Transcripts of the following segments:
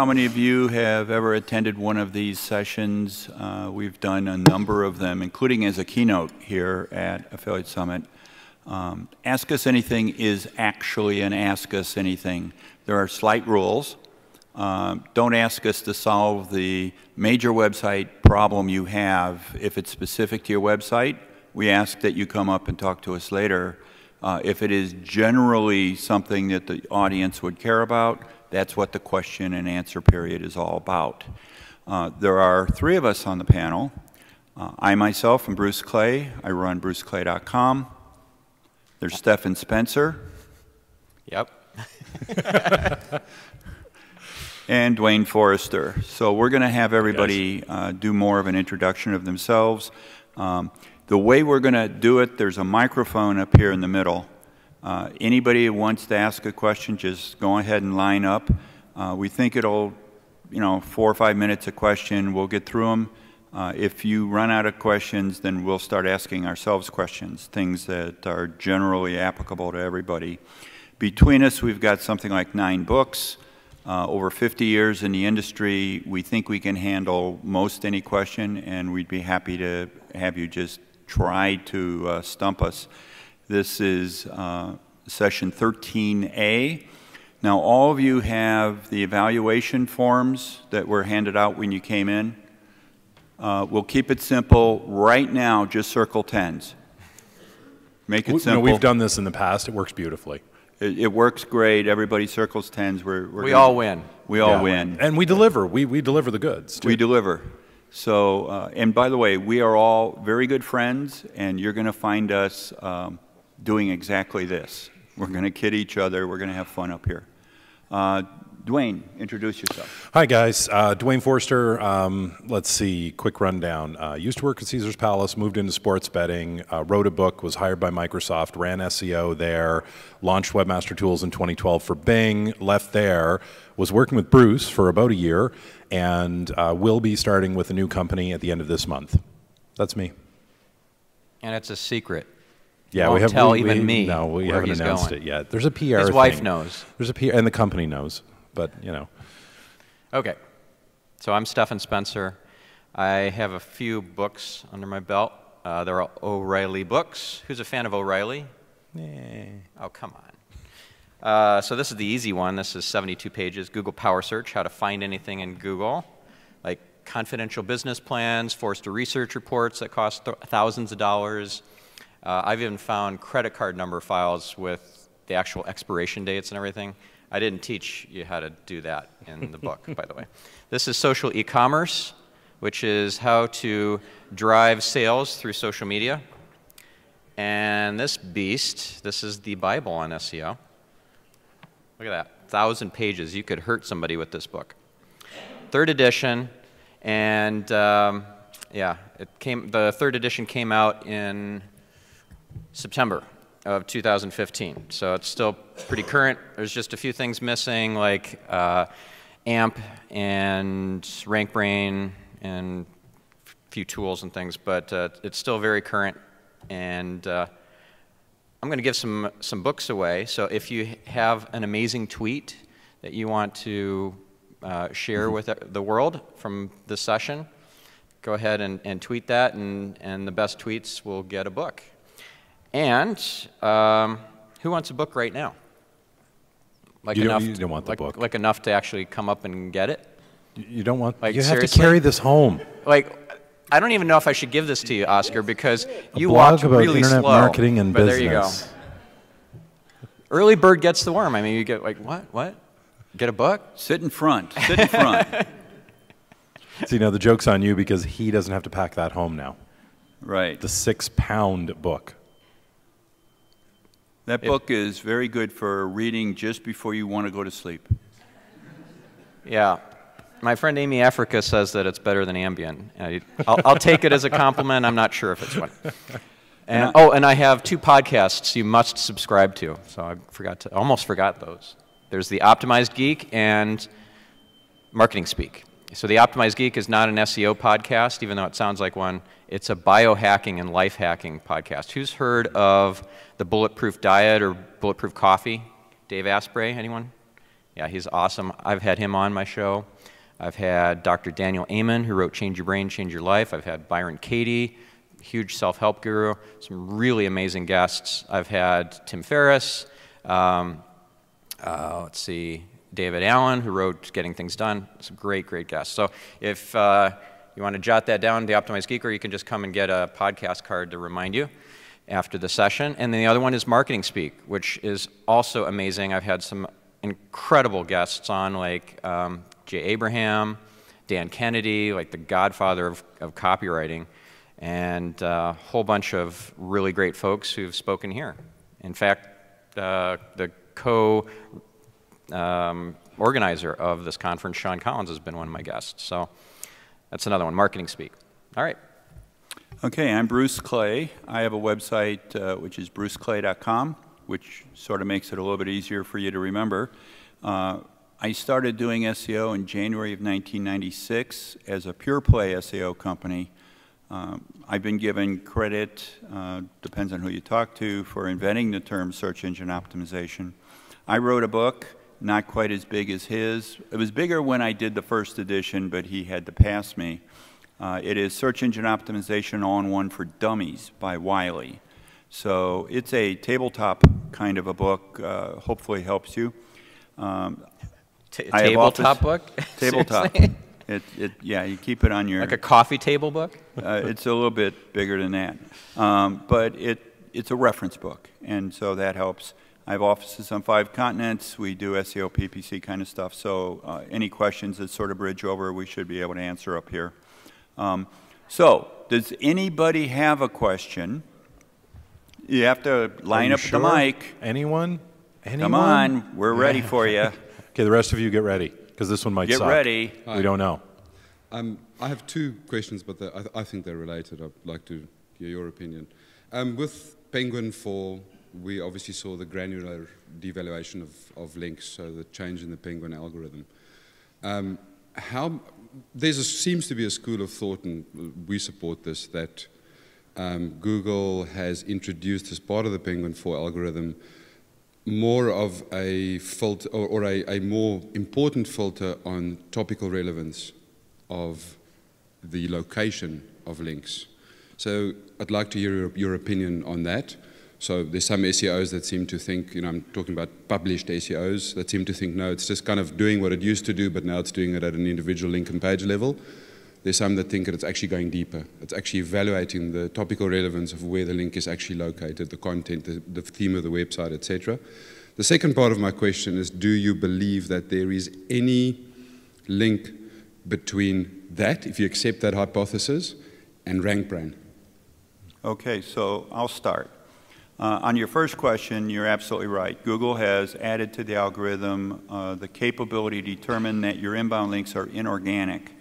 many of you have ever attended one of these sessions. We've done a number of them, including as a keynote here at Affiliate Summit. Ask Us Anything is actually an Ask Us Anything. There are slight rules. Don't ask us to solve the major website problem you have if it's specific to your website. We ask that you come up and talk to us later. If it is generally something that the audience would care about, that's what the question and answer period is all about. There are 3 of us on the panel. I myself am Bruce Clay. I run bruceclay.com. There's Stephan Spencer. Yep. And Duane Forrester. So we're going to have everybody do more of an introduction of themselves. The way we're going to do it, there's a microphone up here in the middle. Anybody who wants to ask a question, just go ahead and line up. We think it'll, 4 or 5 minutes a question. We'll get through them. If you run out of questions, then we'll start asking ourselves questions, things that are generally applicable to everybody. Between us, we've got something like 9 books. Over 50 years in the industry. We think we can handle most any question, and we'd be happy to have you just try to stump us. This is session 13A. Now, all of you have the evaluation forms that were handed out when you came in. We'll keep it simple. Right now, just circle 10s. Make it simple. No, we've done this in the past. It works beautifully. It works great. Everybody circles 10s. We all win. We all win. And we deliver. We deliver the goods, too. We deliver. So, and by the way, we are all very good friends, and you're going to find us doing exactly this. We're going to kid each other. We're going to have fun up here. Duane, introduce yourself. Hi, guys. Duane Forrester. Let's see, quick rundown. Used to work at Caesar's Palace, moved into sports betting, wrote a book, was hired by Microsoft, ran SEO there, launched Webmaster Tools in 2012 for Bing, left there, was working with Bruce for about a year, and will be starting with a new company at the end of this month. That's me. And it's a secret. Yeah, we haven't tell even me. No, we haven't announced it yet. There's a PR His thing. wife knows. There's a PR, and the company knows. But, Okay. So I'm Stephan Spencer. I have a few books under my belt. There are O'Reilly books. Who's a fan of O'Reilly? Oh, come on. So this is the easy one. This is 72 pages. Google Power Search, how to find anything in Google. Like confidential business plans, Forrester research reports that cost thousands of dollars. I've even found credit card number files with the actual expiration dates and everything. I didn't teach you how to do that in the book, by the way. This is social e-commerce, which is how to drive sales through social media. And this beast, this is the Bible on SEO. Look at that, 1,000 pages. You could hurt somebody with this book. 3rd edition, and yeah, the 3rd edition came out in September of 2015, so it's still pretty current. There's just a few things missing, like AMP and RankBrain and a few tools and things, but it's still very current. And I'm going to give some books away. So if you have an amazing tweet that you want to share with the world from this session, go ahead and tweet that, and the best tweets will get a book. And who wants a book right now? Like you don't want the book. Like enough to actually come up and get it? You don't want. Like, you have seriously? to carry this home. Like, I don't even know if I should give this to you, Oscar, because you blog walked about really internet slow. marketing and but business. There you go. Early bird gets the worm. I mean, you get like, what? Get a book? Sit in front. Sit in front. See, now the joke's on you because he doesn't have to pack that home now. Right. The 6-pound book. That book is very good for reading just before you want to go to sleep. Yeah. My friend Amy Africa says that it's better than Ambien. I'll take it as a compliment. I'm not sure if it's one. And, and I have 2 podcasts you must subscribe to. So I almost forgot those. There's the Optimized Geek and Marketing Speak. So the Optimized Geek is not an SEO podcast, even though it sounds like one. It's a biohacking and life hacking podcast. Who's heard of the Bulletproof Diet or Bulletproof Coffee? Dave Asprey, anyone? Yeah, he's awesome. I've had him on my show. I've had Dr. Daniel Amen, who wrote Change Your Brain, Change Your Life. I've had Byron Katie, huge self-help guru, some really amazing guests. I've had Tim Ferriss, let's see, David Allen, who wrote Getting Things Done. Some great, great guests. So if you want to jot that down, The Optimized Geek, or you can just come and get a podcast card to remind you after the session. And then the other one is Marketing Speak, which is also amazing. I've had some incredible guests on, like Jay Abraham, Dan Kennedy, like the godfather of copywriting, and a whole bunch of really great folks who've spoken here. In fact, the co-organizer of this conference, Sean Collins, has been one of my guests. So that's another one, Marketing Speak. All right. Okay, I'm Bruce Clay. I have a website which is bruceclay.com, which sort of makes it a little bit easier for you to remember. I started doing SEO in January of 1996 as a pure play SEO company. I've been given credit, depends on who you talk to, for inventing the term search engine optimization. I wrote a book, not quite as big as his. It was bigger when I did the first edition, but he had to pass me. It is Search Engine Optimization All-in-One for Dummies by Wiley. So it's a tabletop kind of a book, hopefully helps you. Tabletop book? Tabletop. Yeah, you keep it on your... Like a coffee table book? It's a little bit bigger than that. But it's a reference book, and so that helps. I have offices on 5 continents. We do SEO, PPC kind of stuff. So any questions that sort of bridge over, we should be able to answer up here. So does anybody have a question? You have to line up the mic. Anyone? Come on, we're ready for you. Okay, the rest of you get ready, because this one might suck. Get ready. We don't know. I have 2 questions, but I think they're related. I'd like to hear your opinion. With Penguin 4, we obviously saw the granular devaluation of links, so the change in the Penguin algorithm. Seems to be a school of thought, and we support this, that Google has introduced as part of the Penguin 4 algorithm more of a filter, or a more important filter on topical relevance of the location of links. So I'd like to hear your opinion on that. So there's some SEOs that seem to think, I'm talking about published SEOs, that seem to think, no, it's just kind of doing what it used to do, but now it's doing it at an individual link and page level. There's some that think that it's actually going deeper. It's actually evaluating the topical relevance of where the link is actually located, the content, the theme of the website, etc. The second part of my question is, do you believe that there is any link between that, if you accept that hypothesis, and RankBrain? Okay, so I'll start. On your first question, you're absolutely right. Google has added to the algorithm the capability to determine that your inbound links are inorganic.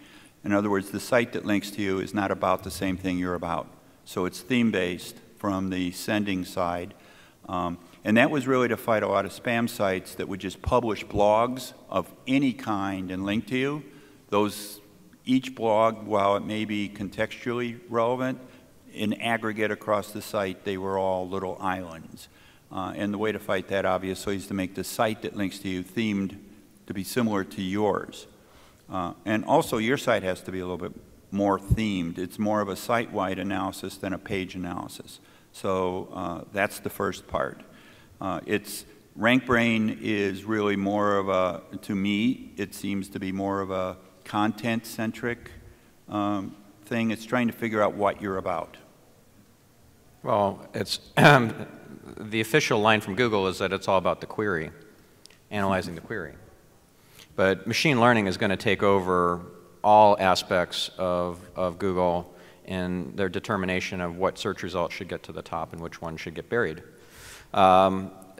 In other words, the site that links to you is not about the same thing you're about. So it's theme-based from the sending side. And that was really to fight a lot of spam sites that would just publish blogs of any kind and link to you. Each blog, while it may be contextually relevant, in aggregate across the site, they were all little islands. And the way to fight that, obviously, is to make the site that links to you themed to be similar to yours. And also, your site has to be a little bit more themed. It's more of a site-wide analysis than a page analysis. So that's the first part. RankBrain is really more of a, to me, it seems to be more of a content-centric thing. It's trying to figure out what you're about. Well, it's the official line from Google is that it's all about the query, analyzing the query. But machine learning is going to take over all aspects of Google in their determination of what search results should get to the top and which ones should get buried.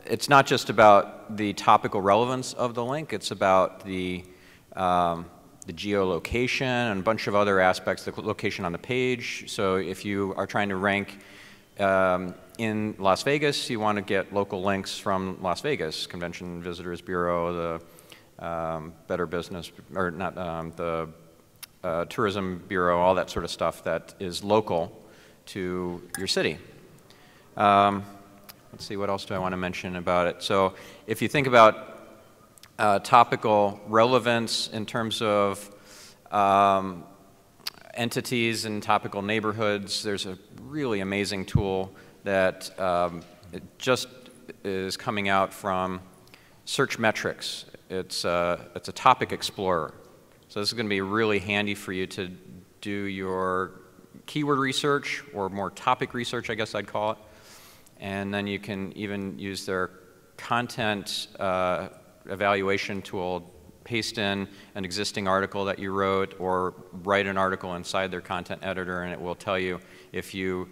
It's not just about the topical relevance of the link. It's about the geolocation and a bunch of other aspects, the location on the page. So if you are trying to rank in Las Vegas, you want to get local links from Las Vegas, Convention Visitors Bureau, the Better Business, or not, the Tourism Bureau, all that sort of stuff that is local to your city. Let's see, what else do I want to mention about it? So if you think about topical relevance in terms of entities and topical neighborhoods. There's a really amazing tool that it just is coming out from Search Metrics. It's a topic explorer. So this is going to be really handy for you to do your keyword research, or more topic research, I guess I'd call it. And then you can even use their content evaluation tool, paste in an existing article that you wrote, or write an article inside their content editor, and it will tell you if you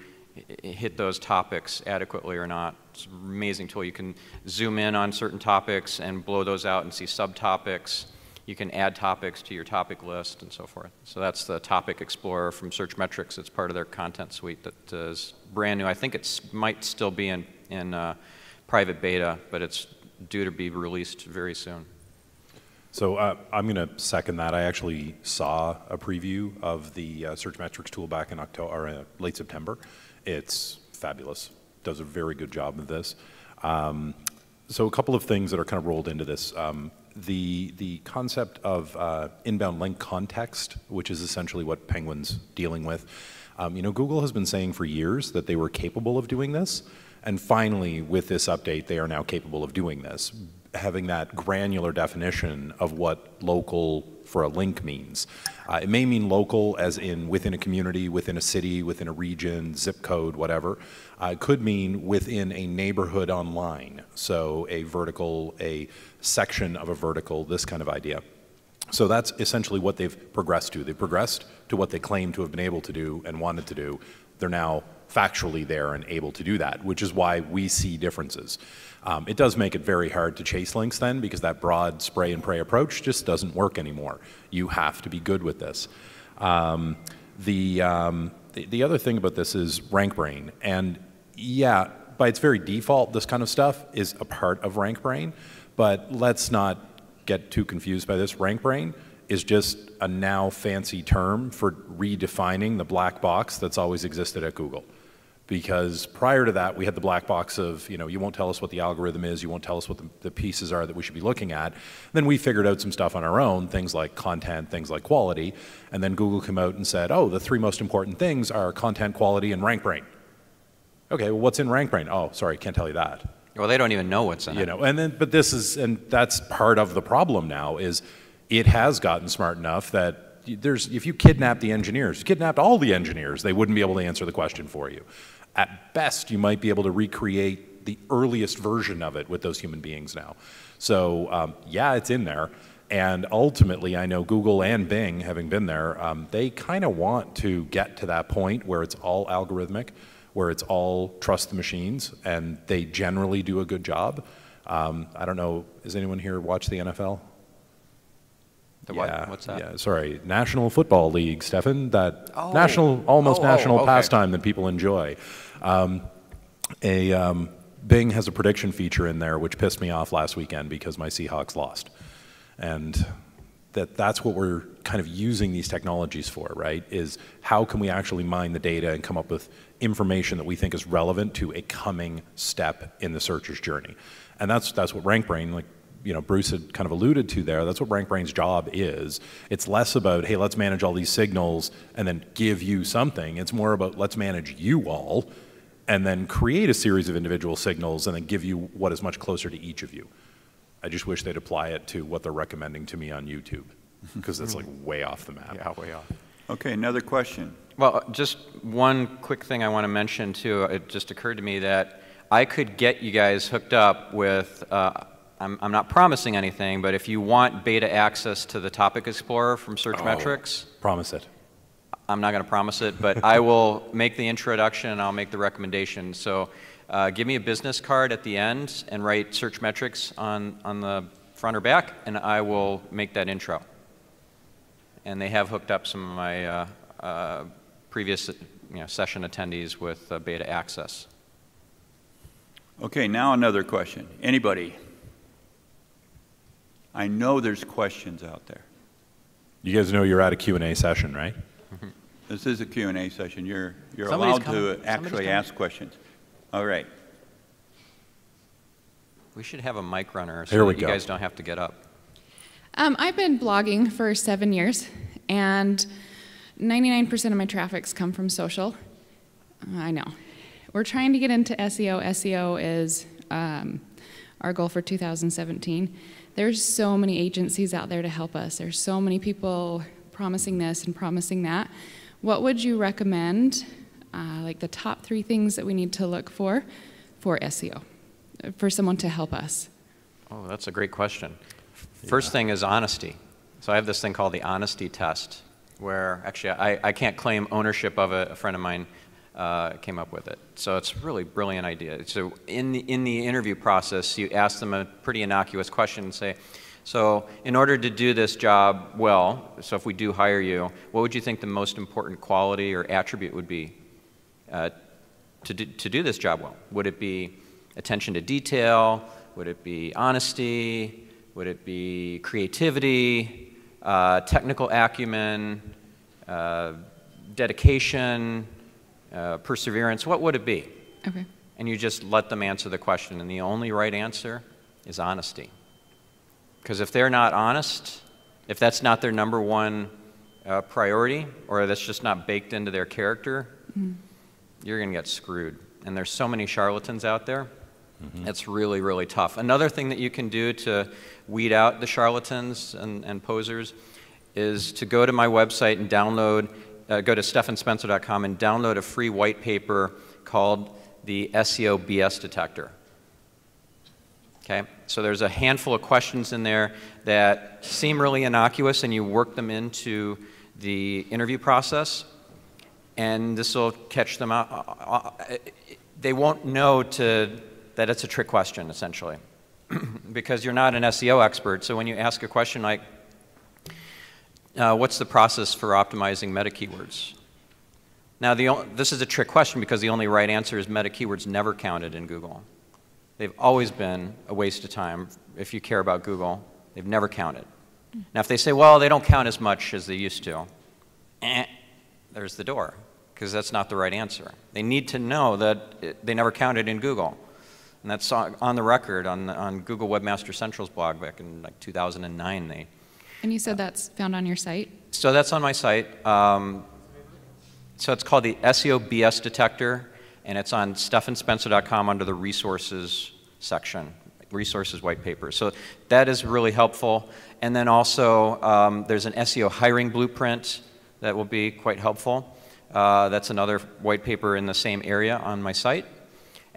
hit those topics adequately or not. It's an amazing tool. You can zoom in on certain topics and blow those out and see subtopics. You can add topics to your topic list and so forth. So that's the Topic Explorer from Search Metrics. It's part of their content suite that is brand new. I think it might still be in private beta, but it's due to be released very soon. So I'm going to second that. I actually saw a preview of the Search Metrics tool back in October, or late September. It's fabulous. Does a very good job of this. So a couple of things that are kind of rolled into this. The concept of inbound link context, which is essentially what Penguin's dealing with. You know, Google has been saying for years that they were capable of doing this, and finally, with this update, they are now capable of doing this, having that granular definition of what local for a link means. It may mean local as in within a community, within a city, within a region, zip code, whatever. It could mean within a neighborhood online, so a vertical, a section of a vertical, this kind of idea. So that's essentially what they've progressed to. They've progressed to what they claim to have been able to do and wanted to do. They're now factually there and able to do that, which is why we see differences. It does make it very hard to chase links then, because that broad spray and pray approach just doesn't work anymore. You have to be good with this. The other thing about this is RankBrain, and yeah, by its very default, this kind of stuff is a part of RankBrain, but let's not get too confused by this. RankBrain is just a now fancy term for redefining the black box that's always existed at Google. Because prior to that, we had the black box of, you know, you won't tell us what the algorithm is, you won't tell us what the pieces are that we should be looking at. Then we figured out some stuff on our own, things like content, things like quality, and then Google came out and said, oh, the three most important things are content, quality, and RankBrain. Okay, well, what's in RankBrain? Oh, sorry, can't tell you that. Well, they don't even know what's in it. You know, and then, but this is, and that's part of the problem now, is it has gotten smart enough that if you kidnap the engineers, kidnapped all the engineers, they wouldn't be able to answer the question for you. At best, you might be able to recreate the earliest version of it with those human beings now. So yeah, it's in there. And ultimately, I know Google and Bing, having been there, they kind of want to get to that point where it's all algorithmic, where it's all trust the machines, and they generally do a good job. I don't know, has anyone here watched the NFL? Yeah, what's that? Yeah, sorry, National Football League, Stephan. That oh. almost national okay. pastime that people enjoy. Bing has a prediction feature in there, which pissed me off last weekend because my Seahawks lost, and that's what we're kind of using these technologies for, right? Is how can we actually mine the data and come up with information that we think is relevant to a coming step in the searcher's journey, and that's what RankBrain, like, you know, Bruce had kind of alluded to there, that's what RankBrain's job is. It's less about, hey, let's manage all these signals and then give you something. It's more about, let's manage you all and then create a series of individual signals and then give you what is much closer to each of you. I just wish they'd apply it to what they're recommending to me on YouTube, because it's like way off the map. Yeah, way off. Okay, another question. Well, just one quick thing I want to mention too. It just occurred to me that I could get you guys hooked up with, I'm not promising anything, but if you want beta access to the Topic Explorer from Search Metrics. Promise it. I'm not going to promise it, but I will make the introduction and I'll make the recommendation. So give me a business card at the end and write Search Metrics on the front or back, and I will make that intro. And they have hooked up some of my previous session attendees with beta access. Okay, now another question. Anybody? I know there's questions out there. You guys know you're at a Q&A session, right? Mm-hmm. This is a Q&A session. You're Somebody's allowed to actually ask questions. All right. We should have a mic runner so Here we that you go. guys don't have to get up. I've been blogging for 7 years, and 99% of my traffic's come from social. I know. We're trying to get into SEO. SEO is our goal for 2017. There's so many agencies out there to help us. There's so many people promising this and promising that. What would you recommend, like the top 3 things that we need to look for SEO, for someone to help us? Oh, that's a great question. First thing is honesty. So I have this thing called the honesty test, where actually I can't claim ownership of it. A friend of mine came up with it. So it's a really brilliant idea. So in the interview process, you ask them a pretty innocuous question and say, so in order to do this job well, so if we do hire you, what would you think the most important quality or attribute would be to do this job well? Would it be attention to detail? Would it be honesty? Would it be creativity, technical acumen, dedication, perseverance? What would it be? Okay. And you just let them answer the question, and the only right answer is honesty. Because if they're not honest, if that's not their number one priority, or that's just not baked into their character, you're going to get screwed. And there's so many charlatans out there. It's really, really tough. Another thing that you can do to weed out the charlatans and posers is to go to my website and download, go to stephanspencer.com and download a free white paper called the SEO BS Detector. Okay? So there's a handful of questions in there that seem really innocuous, and you work them into the interview process, and this will catch them out. They won't know that it's a trick question, essentially, because you're not an SEO expert. So when you ask a question like, what's the process for optimizing meta keywords? Now, this is a trick question because the only right answer is meta keywords never counted in Google. They've always been a waste of time if you care about Google. They've never counted. Now, if they say, well, they don't count as much as they used to, there's the door, because that's not the right answer. They need to know that they never counted in Google. And that's on the record on Google Webmaster Central's blog back in like 2009. And you said that's found on your site? So that's on my site. So it's called the SEO BS Detector, and it's on stephanspencer.com under the resources section, resources white paper. So that is really helpful. And then also there's an SEO hiring blueprint that will be quite helpful. That's another white paper in the same area on my site.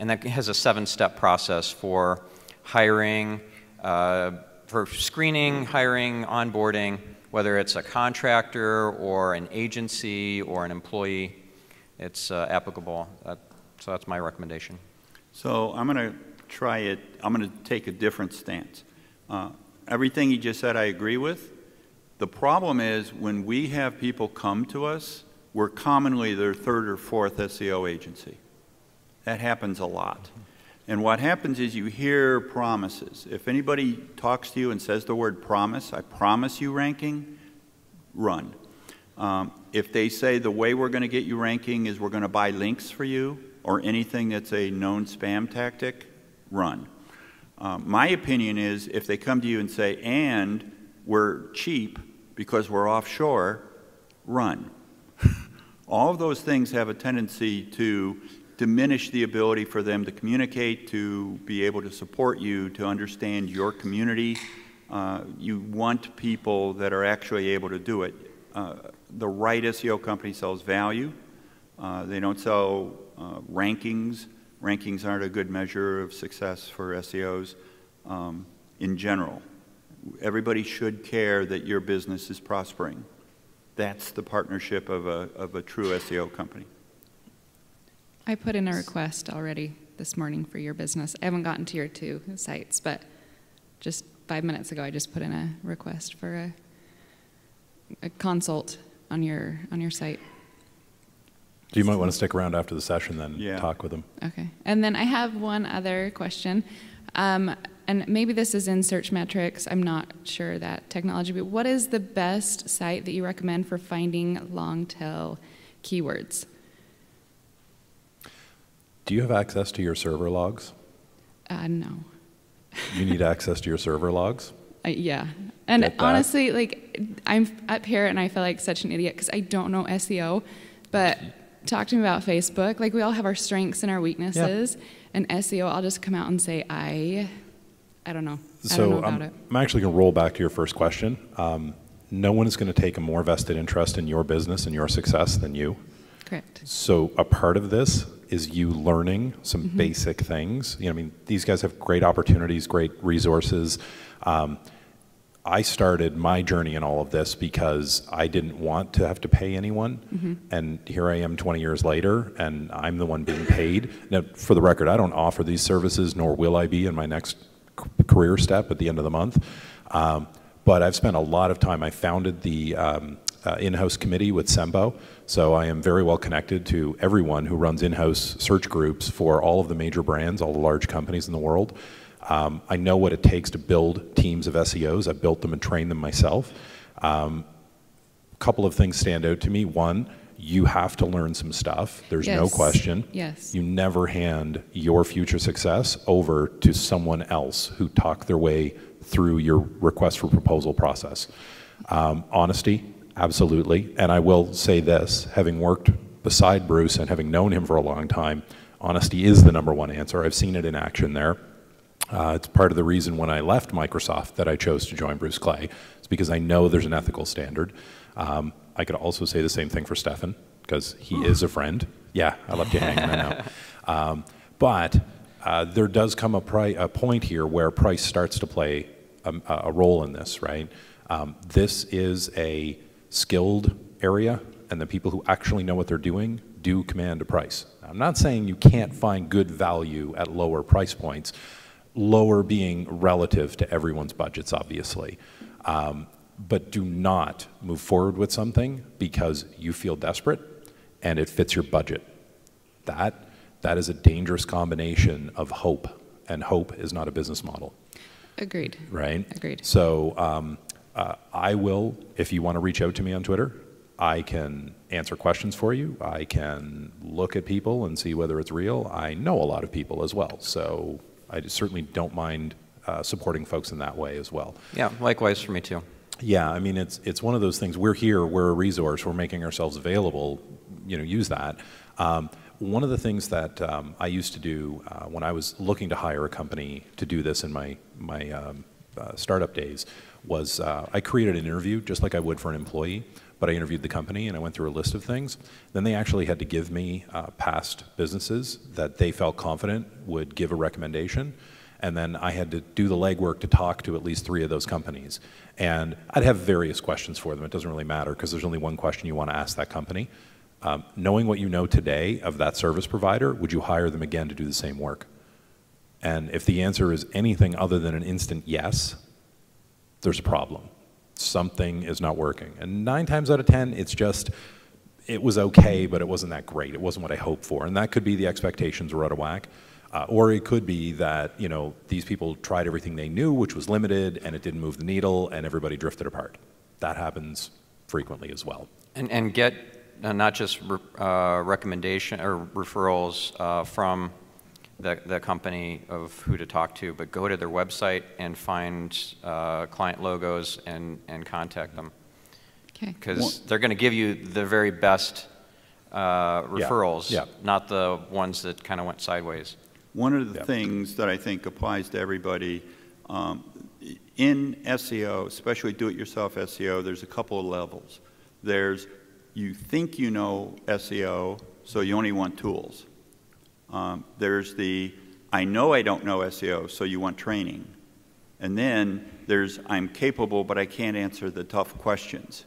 And that has a 7-step process for hiring, for screening, hiring, onboarding, whether it's a contractor or an agency or an employee. It's applicable. So that's my recommendation. So I'm going to try it. I'm going to take a different stance. Everything you just said I agree with. The problem is when we have people come to us, we're commonly their 3rd or 4th SEO agency. That happens a lot. And what happens is you hear promises. If anybody talks to you and says the word promise, I promise you ranking, run. If they say the way we're going to get you ranking is we're going to buy links for you or anything that's a known spam tactic, run. My opinion is if they come to you and say, and we're cheap because we're offshore, run. All of those things have a tendency to diminish the ability for them to communicate, to be able to support you, to understand your community. You want people that are actually able to do it. The right SEO company sells value. They don't sell rankings. Rankings aren't a good measure of success for SEOs in general. Everybody should care that your business is prospering. That's the partnership of a true SEO company. I put in a request already this morning for your business. I haven't gotten to your 2 sites, but just 5 minutes ago I just put in a request for a consult on your site. You might want to stick around after the session then, Yeah. talk with them. Okay. And then I have one other question. And maybe this is in search metrics. I'm not sure that technology, but what is the best site that you recommend for finding long tail keywords? Do you have access to your server logs? No. You need access to your server logs? Yeah. And Get that. honestly, like, I'm up here and I feel like such an idiot because I don't know SEO, but talk to me about Facebook. Like, we all have our strengths and our weaknesses. Yeah. And SEO, I'll just come out and say, I don't know. I So don't know about it. I'm actually going to roll back to your first question. No one is going to take a more vested interest in your business and your success than you. Correct. So a part of this is you learning some basic things. You know, I mean, these guys have great opportunities, great resources. I started my journey in all of this because I didn't want to have to pay anyone. And here I am 20 years later, and I'm the one being paid. Now, for the record, I don't offer these services, nor will I be in my next career step at the end of the month. But I've spent a lot of time. I founded the in-house committee with Sembo, so I am very well connected to everyone who runs in-house search groups for all of the major brands, all the large companies in the world. I know what it takes to build teams of SEOs. I've built them and trained them myself. A couple of things stand out to me. One, you have to learn some stuff. There's no question. Yes. You never hand your future success over to someone else who talked their way through your request for proposal process. Honesty, absolutely. And I will say this, having worked beside Bruce and having known him for a long time, honesty is the #1 answer. I've seen it in action there. It's part of the reason when I left Microsoft that I chose to join Bruce Clay. It's because I know there's an ethical standard. I could also say the same thing for Stephan, because he is a friend. Yeah, I left you hanging, I know. But there does come a point here where price starts to play a role in this, right? This is a skilled area, and the people who actually know what they're doing do command a price. I'm not saying you can't find good value at lower price points, lower being relative to everyone's budgets, obviously. But do not move forward with something because you feel desperate and it fits your budget. That is a dangerous combination of hope, and hope is not a business model. Agreed. Right? Agreed. So I will, if you want to reach out to me on Twitter, I can answer questions for you. I can look at people and see whether it's real. I know a lot of people as well, so I certainly don't mind supporting folks in that way as well. Yeah, likewise for me too. Yeah, I mean, it's one of those things. We're here, we're a resource, we're making ourselves available, use that. One of the things that I used to do when I was looking to hire a company to do this in my startup days was I created an interview just like I would for an employee, but I interviewed the company and I went through a list of things. Then they actually had to give me past businesses that they felt confident would give a recommendation. And then I had to do the legwork to talk to at least 3 of those companies. And I'd have various questions for them. It doesn't really matter because there's only one question you want to ask that company. Knowing what you know today of that service provider, would you hire them again to do the same work? And if the answer is anything other than an instant yes, there's a problem. Something is not working. And 9 times out of 10, it's just, it was okay, but it wasn't that great. It wasn't what I hoped for. And that could be the expectations were out of whack. Or it could be that, these people tried everything they knew, which was limited, and it didn't move the needle, and everybody drifted apart. That happens frequently as well. And get not just recommendation or referrals from the company of who to talk to, but go to their website and find client logos and contact them. Okay. Because they're going to give you the very best referrals, not the ones that kind of went sideways. One of the things that I think applies to everybody in SEO, especially do-it-yourself SEO, there's a couple of levels. There's you think you know SEO, so you only want tools. There's the I know I don't know SEO, so you want training. And then there's I'm capable, but I can't answer the tough questions.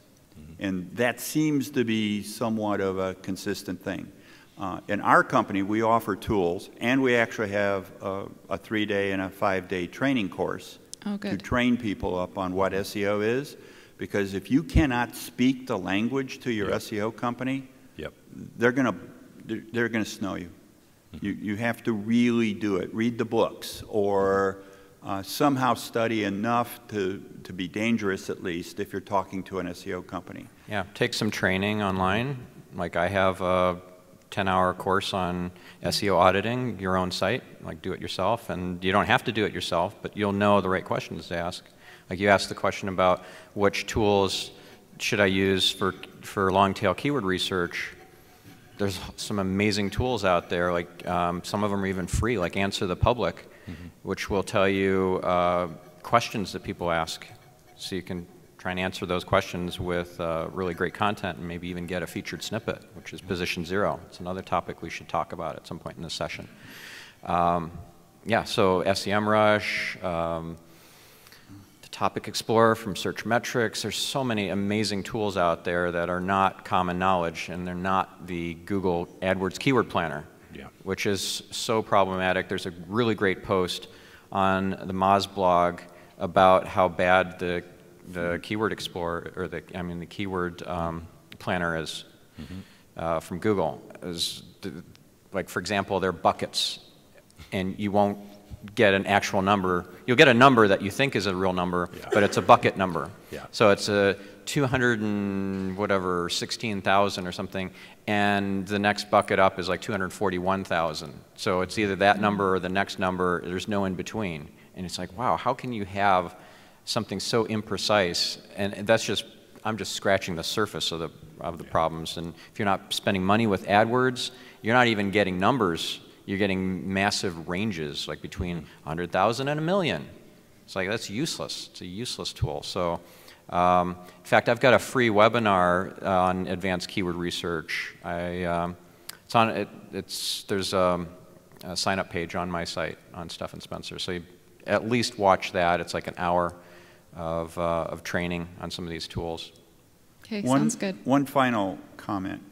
And that seems to be somewhat of a consistent thing. In our company, we offer tools, and we actually have a 3-day and a 5-day training course to train people up on what SEO is. Because if you cannot speak the language to your SEO company, they're gonna snow you. You have to really do it. Read the books, or somehow study enough to be dangerous, at least, if you're talking to an SEO company. Yeah, take some training online. Like I have a 10-hour course on SEO auditing your own site, like do it yourself. And you don't have to do it yourself, but you'll know the right questions to ask. Like you asked the question about which tools should I use for long-tail keyword research. There's some amazing tools out there, like some of them are even free, like Answer the Public, which will tell you questions that people ask. So you can try and answer those questions with really great content and maybe even get a featured snippet, which is position 0. It's another topic we should talk about at some point in this session. Yeah, so SEMrush, the Topic Explorer from Search Metrics. There's so many amazing tools out there that are not common knowledge, and they're not the Google AdWords Keyword Planner, which is so problematic. There's a really great post on the Moz blog about how bad the Keyword Explorer, or the Keyword Planner is from Google. Like, for example, they're buckets, and you won't get an actual number. You'll get a number that you think is a real number, but it's a bucket number. So it's a 216,000 or something, and the next bucket up is like 241,000. So it's either that number or the next number. There's no in between. And it's like, wow, how can you have something so imprecise? And that's just, I'm just scratching the surface of the problems. And if you're not spending money with AdWords, you're not even getting numbers. You're getting massive ranges, like between 100,000 and 1 million. It's like, that's useless. It's a useless tool. So, in fact, I've got a free webinar on advanced keyword research. There's a sign-up page on my site on Stephan Spencer. So you at least watch that. It's like an hour of training on some of these tools. Okay, sounds good. One final comment,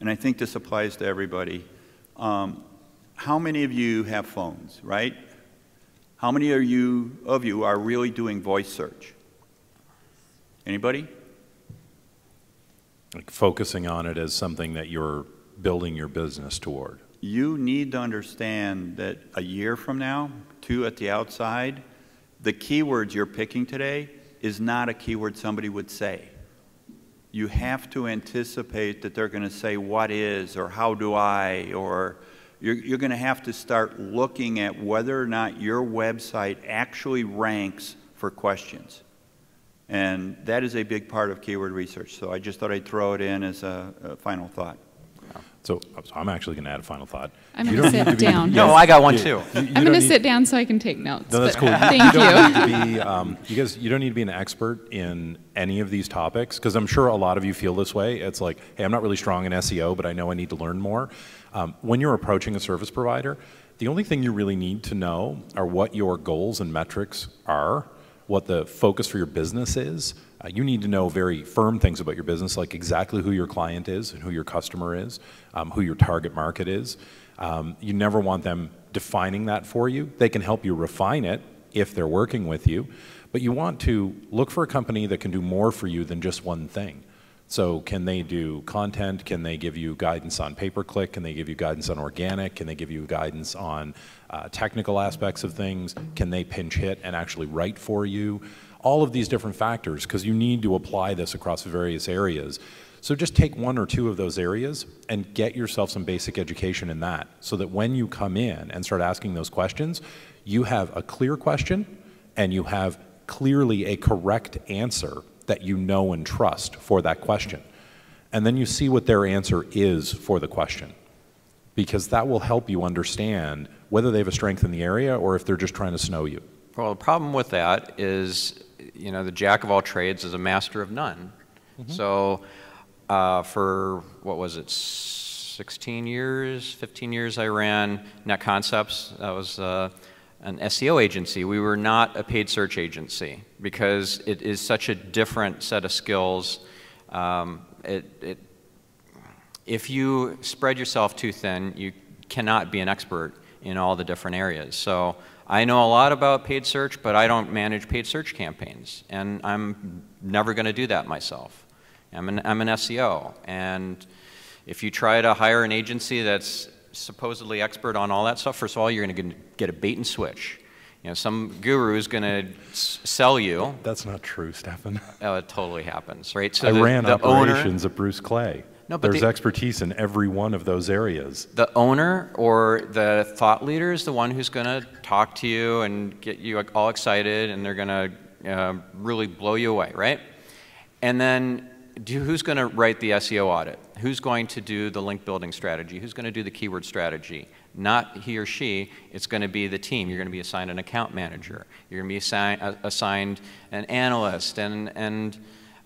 and I think this applies to everybody. How many of you have phones, right? How many of you are really doing voice search? Anybody? Like focusing on it as something that you're building your business toward. You need to understand that a year from now, 2 at the outside, the keywords you're picking today is not a keyword somebody would say. You have to anticipate that they're going to say what is, or how do I, or you're going to have to start looking at whether or not your website actually ranks for questions. And that is a big part of keyword research. So I just thought I'd throw it in as a final thought. So I'm actually going to add a final thought. I'm going to sit down. No, I got one too. I'm going to sit down so I can take notes. No, that's cool. Thank you. You don't need to be an expert in any of these topics, because I'm sure a lot of you feel this way. It's like, hey, I'm not really strong in SEO, but I know I need to learn more. When you're approaching a service provider, the only thing you really need to know are what your goals and metrics are, what the focus for your business is. You need to know very firm things about your business, like exactly who your client is and who your customer is, who your target market is. You never want them defining that for you. They can help you refine it if they're working with you, but you want to look for a company that can do more for you than just one thing. So can they do content? Can they give you guidance on pay-per-click? Can they give you guidance on organic? Can they give you guidance on technical aspects of things? Can they pinch hit and actually write for you? All of these different factors, because you need to apply this across various areas. So just take 1 or 2 of those areas and get yourself some basic education in that, so that when you come in and start asking those questions, you have a clear question and you have clearly a correct answer that you know and trust for that question. And then you see what their answer is for the question, because that will help you understand whether they have a strength in the area or if they're just trying to snow you. Well, the problem with that is, you know, the jack of all trades is a master of none. So for, what was it, 16 years, 15 years, I ran Net Concepts. That was an SEO agency. We were not a paid search agency, because it is such a different set of skills. If you spread yourself too thin, you cannot be an expert in all the different areas. So I know a lot about paid search, but I don't manage paid search campaigns, and I'm never going to do that myself. I'm an SEO, and if you try to hire an agency that's supposedly expert on all that stuff, first of all, you're going to get a bait and switch. You know, some guru is going to sell you. That's not true, Stephan. Oh, it totally happens, right? So I ran the operations at Bruce Clay. No, but there's expertise in every one of those areas. The owner or the thought leader is the one who's going to talk to you and get you all excited, and they're going to really blow you away, right? And then who's going to write the SEO audit? Who's going to do the link building strategy? Who's going to do the keyword strategy? Not he or she, it's going to be the team. You're going to be assigned an account manager. You're going to be assigned an analyst and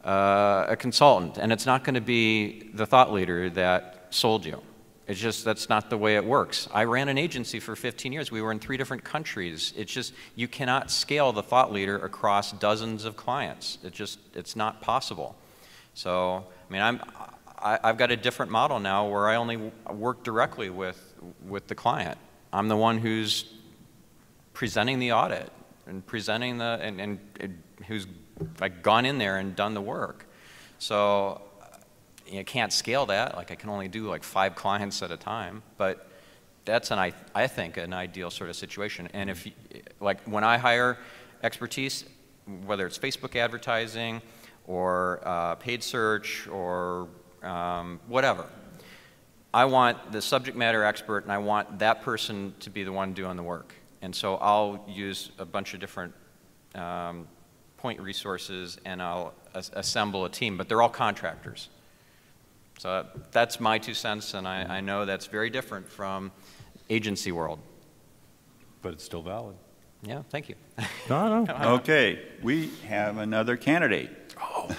a consultant. And it's not going to be the thought leader that sold you. It's just, that's not the way it works. I ran an agency for 15 years. We were in 3 different countries. It's just, you cannot scale the thought leader across dozens of clients. It's not possible. So, I mean, I've got a different model now where I only work directly with the client. I'm the one who's presenting the audit and presenting and who's like gone in there and done the work. So, you can't scale that. Like I can only do like 5 clients at a time, but that's I think an ideal sort of situation. And if like when I hire expertise, whether it's Facebook advertising or paid search or whatever, I want the subject matter expert, and I want that person to be the one doing the work. And so I'll use a bunch of different point resources, and I'll assemble a team. But they're all contractors. So that's my 2 cents, and I know that's very different from agency world. But it's still valid. Yeah, thank you. No, no. Okay, we have another candidate. Oh.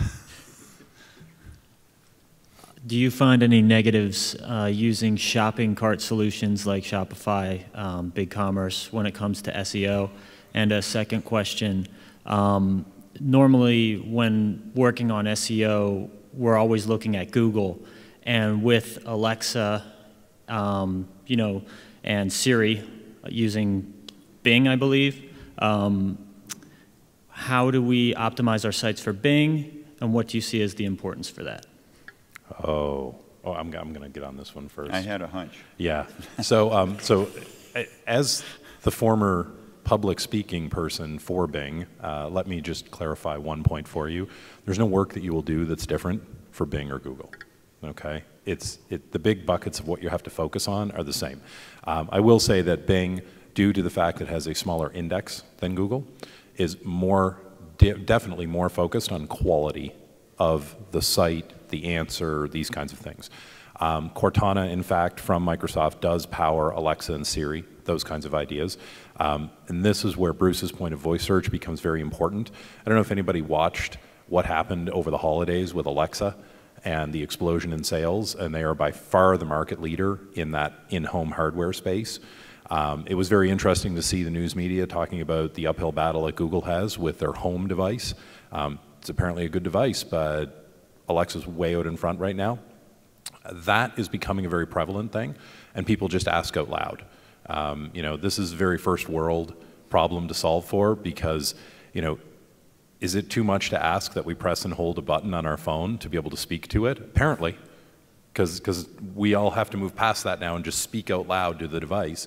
Do you find any negatives using shopping cart solutions like Shopify, BigCommerce, when it comes to SEO? And a second question, normally when working on SEO, we're always looking at Google, and with Alexa, you know, and Siri using Bing, I believe, how do we optimize our sites for Bing, and what do you see as the importance for that? I'm going to get on this one first. I had a hunch. Yeah. So, as the former public speaking person for Bing, let me just clarify one point for you. There's no work that you will do that's different for Bing or Google. Okay? The big buckets of what you have to focus on are the same. I will say that Bing, due to the fact that it has a smaller index than Google, is definitely more focused on quality of the site, the answer, these kinds of things. Cortana, in fact, from Microsoft does power Alexa and Siri, those kinds of ideas. And this is where Bruce's point of voice search becomes very important. I don't know if anybody watched what happened over the holidays with Alexa and the explosion in sales, and they are by far the market leader in that in-home hardware space. It was very interesting to see the news media talking about the uphill battle that Google has with their home device. It's apparently a good device, but Alexa's way out in front right now. That is becoming a very prevalent thing, and people just ask out loud. You know, this is a very first world problem to solve for because, you know, is it too much to ask that we press and hold a button on our phone to be able to speak to it? Apparently, because we all have to move past that now and just speak out loud to the device.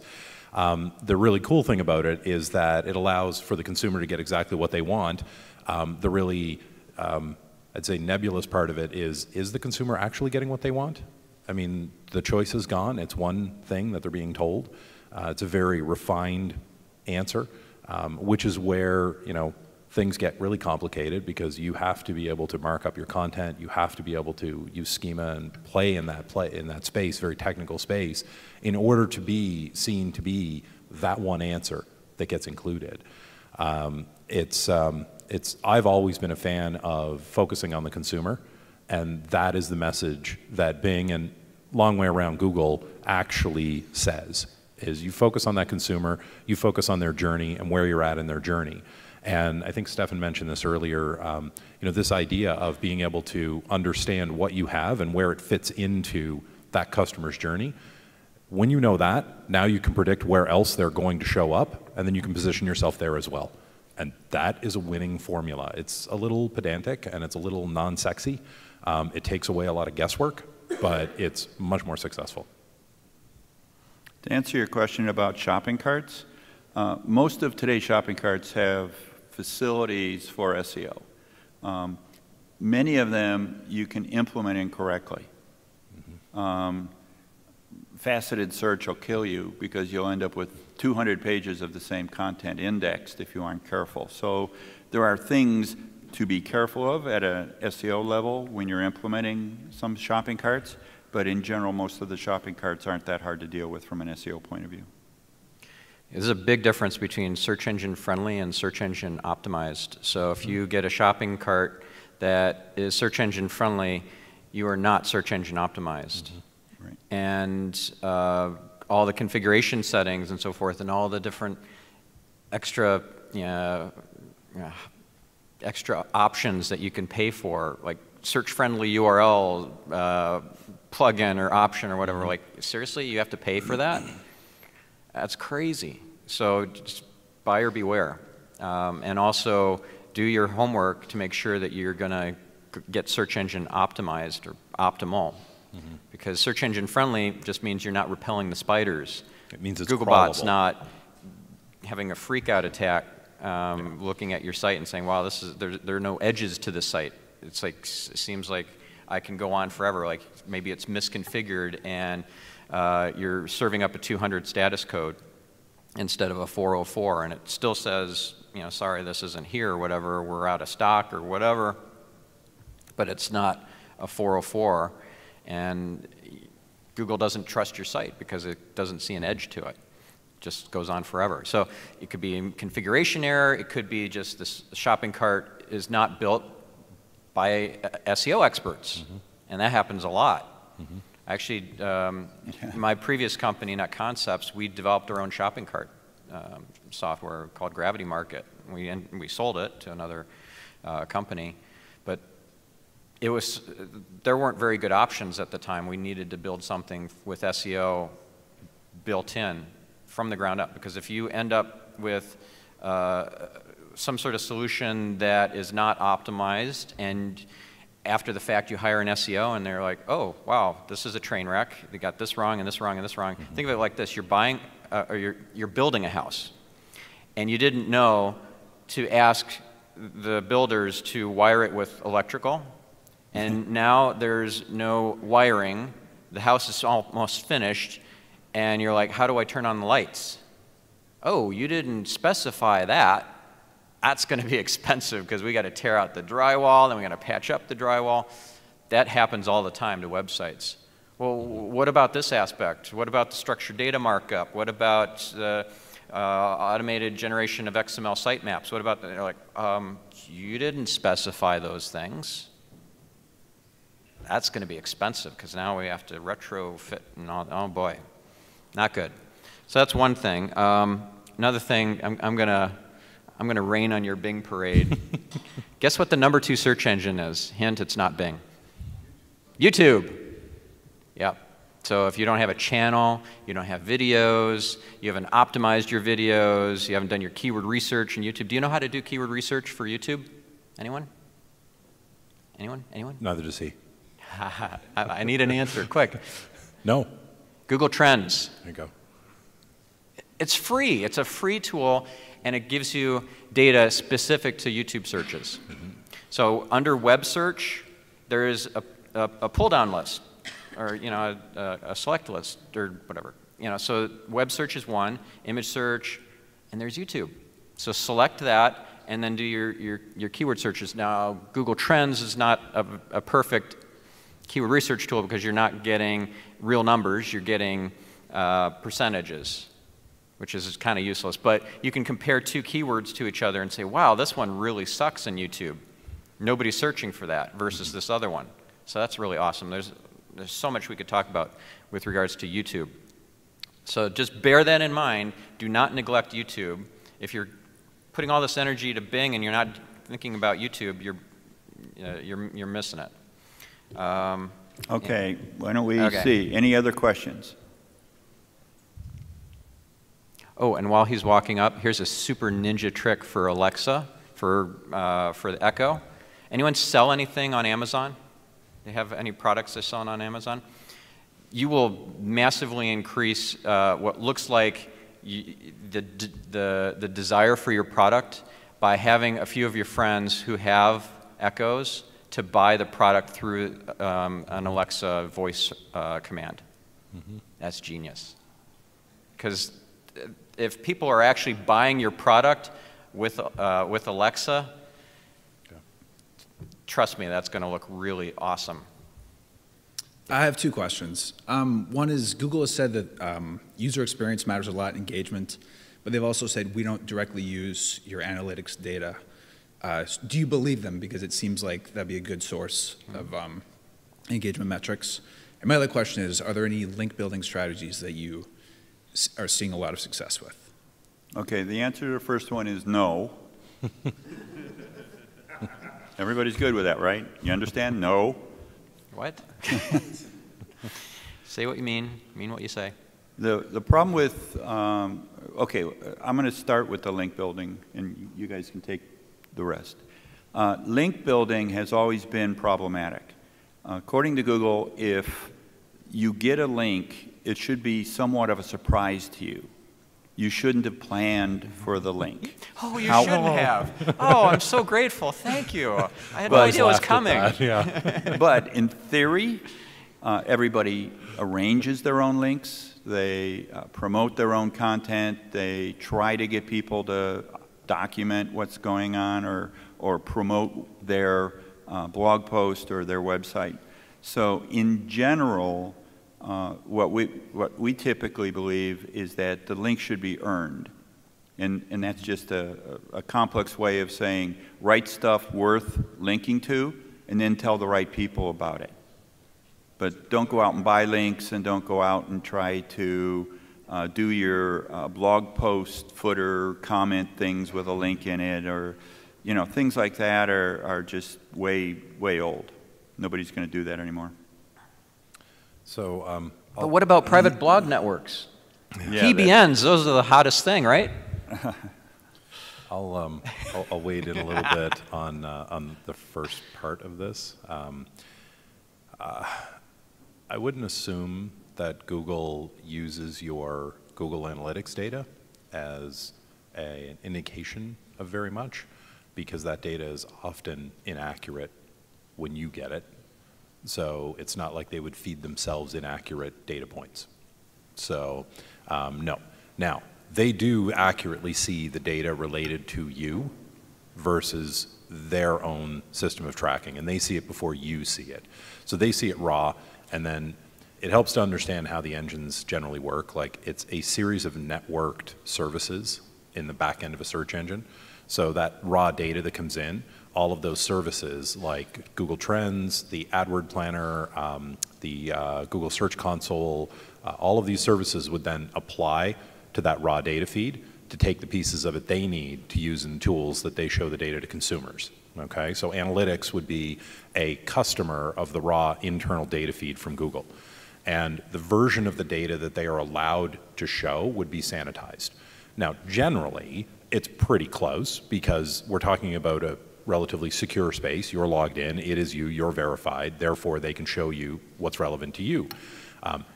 The really cool thing about it is that it allows for the consumer to get exactly what they want. The really, I'd say, nebulous part of it is the consumer actually getting what they want? I mean, the choice is gone. It's one thing that they're being told. It's a very refined answer, which is where, you know, things get really complicated because you have to be able to mark up your content. You have to be able to use schema and play in that space, very technical space, in order to be seen to be that one answer that gets included. I've always been a fan of focusing on the consumer, and that is the message that Bing and long way around Google actually says, is you focus on that consumer, you focus on their journey and where you're at in their journey. And I think Stephan mentioned this earlier, you know, this idea of being able to understand what you have and where it fits into that customer's journey. When you know that, now you can predict where else they're going to show up, and then you can position yourself there as well. And that is a winning formula. It's a little pedantic and it's a little non-sexy. It takes away a lot of guesswork, but it's much more successful. To answer your question about shopping carts, most of today's shopping carts have facilities for SEO. Many of them you can implement incorrectly. faceted search will kill you because you'll end up with 200 pages of the same content indexed if you aren't careful. So there are things to be careful of at a SEO level when you're implementing some shopping carts, but in general, most of the shopping carts aren't that hard to deal with from an SEO point of view. There's a big difference between search engine friendly and search engine optimized. So if you get a shopping cart that is search engine friendly, you are not search engine optimized. Mm-hmm. Right. And all the configuration settings and so forth and all the different extra extra options that you can pay for, like search-friendly URL plugin or option or whatever. Like, seriously, you have to pay for that? That's crazy. So just buyer beware. And also do your homework to make sure that you're going to get search engine optimized or optimal. Mm-hmm. Because search engine friendly just means you're not repelling the spiders. It means it's Googlebot's not having a freak out attack looking at your site and saying, wow, there are no edges to this site. It's like, it seems like I can go on forever. Like maybe it's misconfigured and you're serving up a 200 status code instead of a 404, and it still says, you know, sorry, this isn't here or whatever, we're out of stock or whatever, but it's not a 404, and Google doesn't trust your site because it doesn't see an edge to it. Just goes on forever. So it could be a configuration error, it could be just this shopping cart is not built by SEO experts, mm-hmm. and that happens a lot. Mm-hmm. Actually, my previous company, Net Concepts, we developed our own shopping cart software called Gravity Market. We sold it to another company, but there weren't very good options at the time. We needed to build something with SEO built in from the ground up, because if you end up with some sort of solution that is not optimized, and after the fact you hire an SEO and they're like, oh, wow, this is a train wreck. They got this wrong and this wrong and this wrong. Mm-hmm. Think of it like this. You're buying, or you're building a house, and you didn't know to ask the builders to wire it with electrical, and now there's no wiring. The house is almost finished, and you're like, how do I turn on the lights? Oh, you didn't specify that. That's going to be expensive because we got to tear out the drywall, then we got to patch up the drywall. That happens all the time to websites. Well, what about this aspect? What about the structured data markup? What about the automated generation of XML sitemaps? What about, they're like, you didn't specify those things. That's going to be expensive because now we have to retrofit and all. Oh boy, not good. So that's one thing. Another thing, I'm going to rain on your Bing parade. Guess what the #2 search engine is? Hint, it's not Bing. YouTube. Yep. So if you don't have a channel, you don't have videos, you haven't optimized your videos, you haven't done your keyword research in YouTube. Do you know how to do keyword research for YouTube? Anyone? Anyone? Anyone? Neither does he. I need an answer, quick. No. Google Trends. There you go. It's free. It's a free tool, and it gives you data specific to YouTube searches. Mm-hmm. So under web search, there is a pull-down list, or a select list, or whatever. So web search is one, image search, and there's YouTube. So select that, and then do your keyword searches. Now, Google Trends is not a perfect keyword research tool because you're not getting real numbers, you're getting percentages, which is kind of useless. But you can compare two keywords to each other and say, wow, this one really sucks in YouTube. Nobody's searching for that versus this other one. So that's really awesome. There's so much we could talk about with regards to YouTube. So just bear that in mind. Do not neglect YouTube. If you're putting all this energy to Bing and you're not thinking about YouTube, you're missing it. Okay, why don't we see? Any other questions? Oh, and while he's walking up, here's a super ninja trick for Alexa, for the Echo. Anyone sell anything on Amazon? They have any products they're selling on Amazon? You will massively increase what looks like the desire for your product by having a few of your friends who have Echoes to buy the product through an Alexa voice command. Mm-hmm. that's genius. Because if people are actually buying your product with Alexa, trust me, that's going to look really awesome. I have two questions. One is Google has said that user experience matters a lot, engagement, but they've also said we don't directly use your analytics data. Do you believe them? Because it seems like that'd be a good source of engagement metrics. And my other question is, are there any link building strategies that you are seeing a lot of success with? Okay, the answer to the first one is no. Everybody's good with that, right? You understand? No. What? Say what you mean what you say. The problem with, okay, I'm going to start with the link building, and you guys can take the rest. Link building has always been problematic. According to Google, if you get a link, it should be somewhat of a surprise to you. You shouldn't have planned for the link. Oh, you shouldn't have. Oh, I'm so grateful. Thank you. I had no idea it was coming. Yeah. But in theory, everybody arranges their own links. They promote their own content. They try to get people to document what's going on or promote their blog post or their website. So in general, what we typically believe is that the link should be earned. And that's just a complex way of saying write stuff worth linking to and then tell the right people about it. But don't go out and buy links, and don't go out and try to do your blog post footer comment things with a link in it, or things like that are just way old. Nobody's going to do that anymore. So, but what about private blog networks? Yeah, PBNs, those are the hottest thing, right? I'll wade in a little bit on the first part of this. I wouldn't assume that Google uses your Google Analytics data as an indication of very much, because that data is often inaccurate when you get it. So it's not like they would feed themselves inaccurate data points. So no. Now, they do accurately see the data related to you versus their own system of tracking, and they see it before you see it. So they see it raw, and then it helps to understand how the engines generally work. Like, it's a series of networked services in the back end of a search engine. So that raw data that comes in, all of those services like Google Trends, the AdWord Planner, the Google Search Console, all of these services would then apply to that raw data feed to take the pieces of it they need to use in tools that they show the data to consumers. Okay, so analytics would be a customer of the raw internal data feed from Google. And the version of the data that they are allowed to show would be sanitized. Now, generally, it's pretty close because we're talking about a relatively secure space. You're logged in, it is you, you're verified, therefore they can show you what's relevant to you.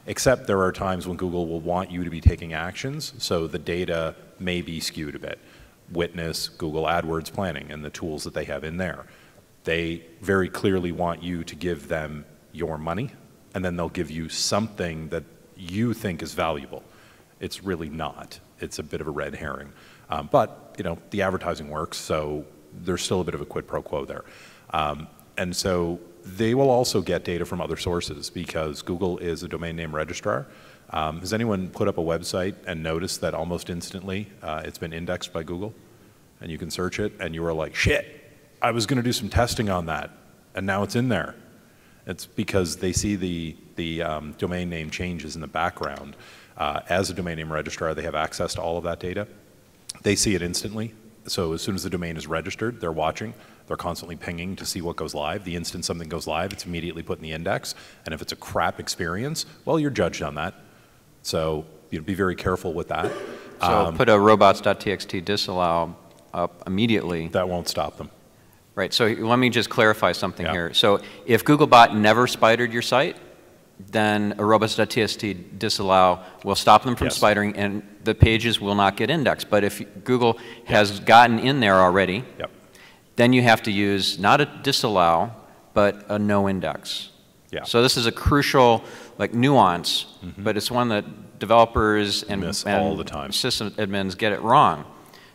Except there are times when Google will want you to be taking actions, so the data may be skewed a bit. Witness Google AdWords planning and the tools that they have in there. They very clearly want you to give them your money, and then they'll give you something that you think is valuable. It's really not. It's a bit of a red herring. But the advertising works, so there's still a bit of a quid pro quo there. And so they will also get data from other sources because Google is a domain name registrar. Has anyone put up a website and noticed that almost instantly it's been indexed by Google? And you can search it, and you were like, shit, I was going to do some testing on that, and now it's in there. It's because they see the domain name changes in the background. As a domain name registrar, they have access to all of that data. They see it instantly. So as soon as the domain is registered, they're watching. They're constantly pinging to see what goes live. The instant something goes live, it's immediately put in the index. And if it's a crap experience, well, you're judged on that. So be very careful with that. So put a robots.txt disallow up immediately. That won't stop them. Right. So let me just clarify something here. So if Googlebot never spidered your site, then a robots.txt disallow will stop them from spidering, and the pages will not get indexed. But if Google has gotten in there already, then you have to use not a disallow, but a no index. Yeah. So this is a crucial nuance, but it's one that developers and miss all the time. System admins get it wrong.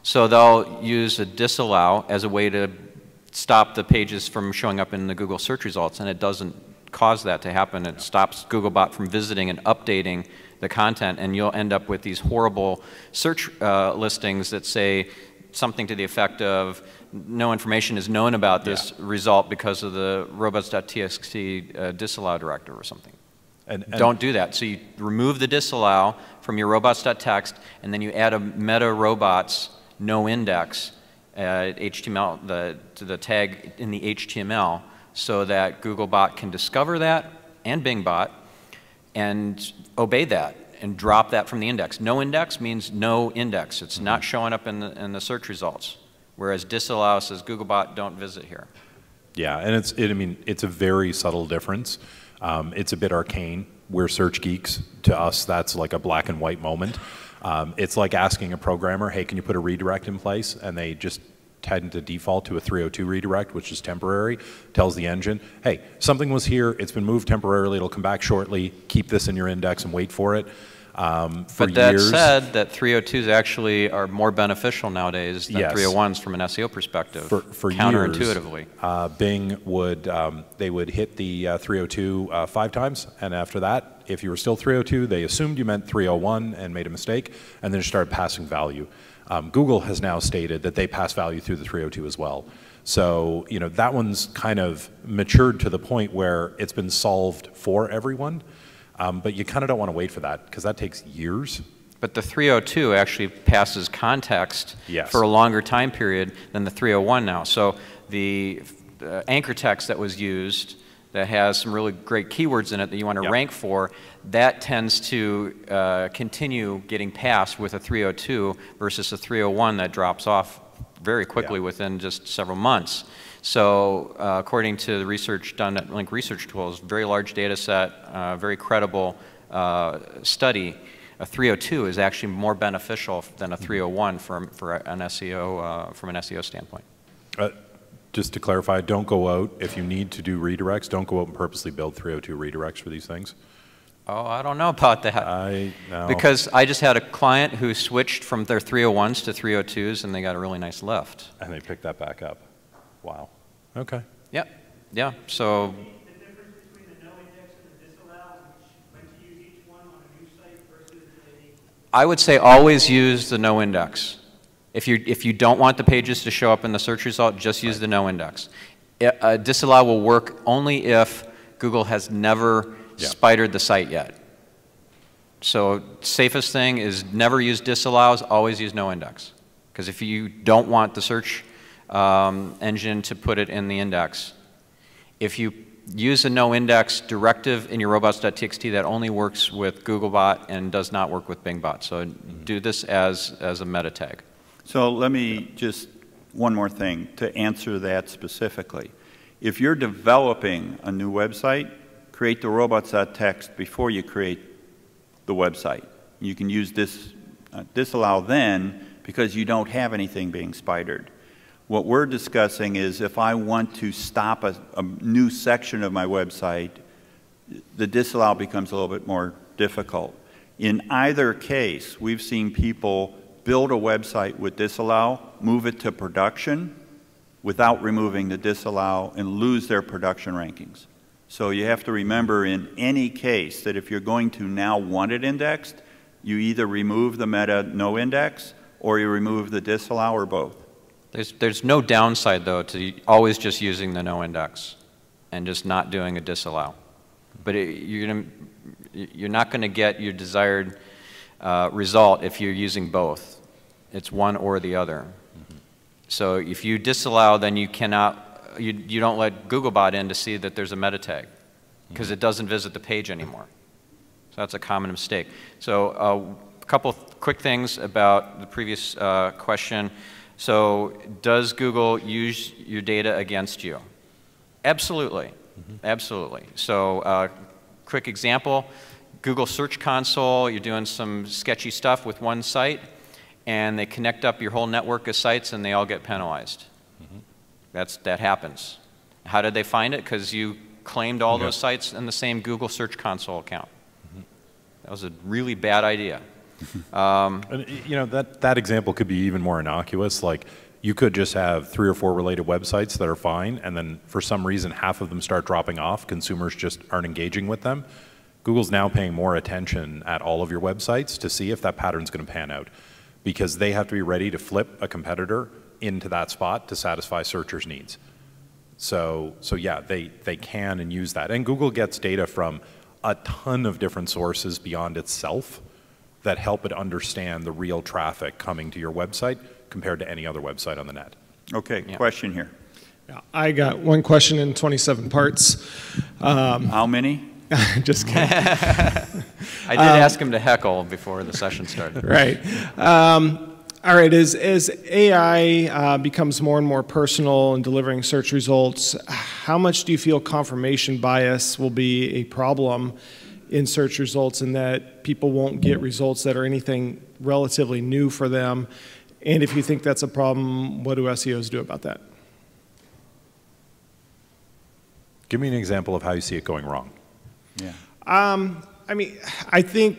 So they'll use a disallow as a way to stop the pages from showing up in the Google search results, and it doesn't cause that to happen. It stops Googlebot from visiting and updating the content, and you'll end up with these horrible search listings that say something to the effect of no information is known about this result because of the robots.txt disallow directive or something. And don't do that. So you remove the disallow from your robots.txt, and then you add a meta robots no index HTML to the tag in the HTML so that Googlebot can discover that and BingBot and obey that and drop that from the index. No index means no index. It's not showing up in the search results. Whereas disallow says Googlebot don't visit here. Yeah, and it's a very subtle difference. It's a bit arcane. We're search geeks. To us, that's like a black and white moment. It's like asking a programmer, hey, can you put a redirect in place? And they just tend to default to a 302 redirect, which is temporary, tells the engine, hey, something was here, it's been moved temporarily, it'll come back shortly, keep this in your index and wait for it. But that said, that 302s actually are more beneficial nowadays than 301s from an SEO perspective, for counterintuitively. Years, Bing would, they would hit the 302 5 times, and after that, if you were still 302, they assumed you meant 301 and made a mistake, and then started passing value. Google has now stated that they pass value through the 302 as well. So, that one's kind of matured to the point where it's been solved for everyone. But you kind of don't want to wait for that because that takes years. But the 302 actually passes context for a longer time period than the 301 now. So the anchor text that was used that has some really great keywords in it that you want to rank for, that tends to continue getting passed with a 302 versus a 301 that drops off very quickly within just several months. So according to the research done at Link Research Tools, very large data set, very credible study, a 302 is actually more beneficial than a 301 for an SEO, from an SEO standpoint. Just to clarify, don't go out, if you need to do redirects, don't go out and purposely build 302 redirects for these things. Oh, I don't know about that. No. Because I just had a client who switched from their 301s to 302s, and they got a really nice lift. And they picked that back up. Wow. Okay. Yep. Yeah. So. The difference between the no index and the disallow, when to use each one on a new site versus a. I would say always use the no index. If you don't want the pages to show up in the search result, just use the no index. A disallow will work only if Google has never spidered the site yet. So safest thing is never use disallows, always use no index. Because if you don't want the search engine to put it in the index, if you use a no index directive in your robots.txt, that only works with Googlebot and does not work with BingBot. So do this as a meta tag. So let me just, one more thing to answer that specifically. If you're developing a new website, create the robots.txt before you create the website. You can use this disallow then because you don't have anything being spidered. What we're discussing is if I want to stop a new section of my website, the disallow becomes a little bit more difficult. In either case, we've seen people build a website with disallow, move it to production without removing the disallow, and lose their production rankings. So you have to remember in any case that if you're going to now want it indexed, you either remove the meta no index or you remove the disallow or both. There's no downside, though, to always just using the no index and just not doing a disallow. But you're not going to get your desired result if you're using both. It's one or the other. So if you disallow, then you cannot, you don't let Googlebot in to see that there's a meta tag because it doesn't visit the page anymore. So that's a common mistake. So a couple quick things about the previous question. So does Google use your data against you? Absolutely. Absolutely. So quick example, Google Search Console, you're doing some sketchy stuff with one site, and they connect up your whole network of sites, and they all get penalized. That happens. How did they find it? Because you claimed all those sites in the same Google Search Console account. That was a really bad idea. And, you know, that example could be even more innocuous. Like, you could just have 3 or 4 related websites that are fine, and then for some reason half of them start dropping off. Consumers just aren't engaging with them. Google's now paying more attention at all of your websites to see if that pattern's going to pan out, because they have to be ready to flip a competitor into that spot to satisfy searchers' needs. So yeah, they can and use that. And Google gets data from a ton of different sources beyond itself that help it understand the real traffic coming to your website compared to any other website on the net. Okay, question here. Yeah, I got one question in 27 parts. How many? Just kidding. I did ask him to heckle before the session started. Right. All right, as AI becomes more and more personal in delivering search results, how much do you feel confirmation bias will be a problem in search results, and that people won't get results that are anything relatively new for them? And if you think that's a problem, what do SEOs do about that? Give me an example of how you see it going wrong. Yeah. I mean, I think